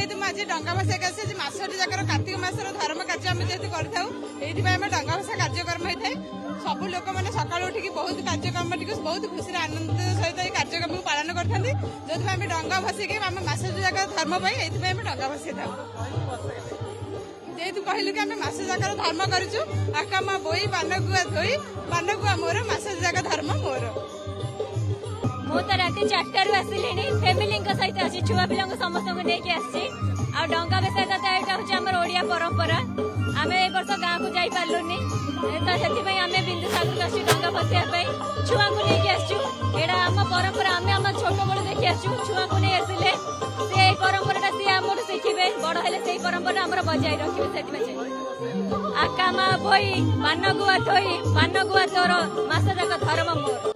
जेहेतु आज डंगा भसा आसे मासटी जाकर कार्तिक मासर धर्म कार्य आम जेहतु करूँ ये डंगा भसा कार्यक्रम होता है सब लोक मैंने सका उठिक बहुत कार्यक्रम बहुत खुशी आनंद सहित ये कार्यक्रम को पालन करते जो आम डंगा भसेक आम मासटी जाकर धर्म पाई ये डंगा भसई था जेहेतु कहलु कि आम मास जाकर धर्म करूँ आकामा बोई पानगुआ धोई पानगुआ मोर मास जाकर धर्म मोर मु तो राति 4 आसिली फैमिली सहित आसी छुआ पिला समस्त लेकिन आसी आ डंगा बेसा यहाँ हूँ आम ओडिया परंपरा आम ए वर्ष गाँव को जाई पार्लुनी तो से आम बिंदुसागर आसू डंगा भसाई छुआ को लेकिन आसू एटा आम परंपरा आम आम छोट बड़ देखी आसू छुआ को नहीं आसिले से परंपरा सी आम शिखे बड़ हेले से परंपरा आम बजाय रखे से आकामा बोई पानगुआ थोई पानगुआ तोर मास जाक धर्म मोर।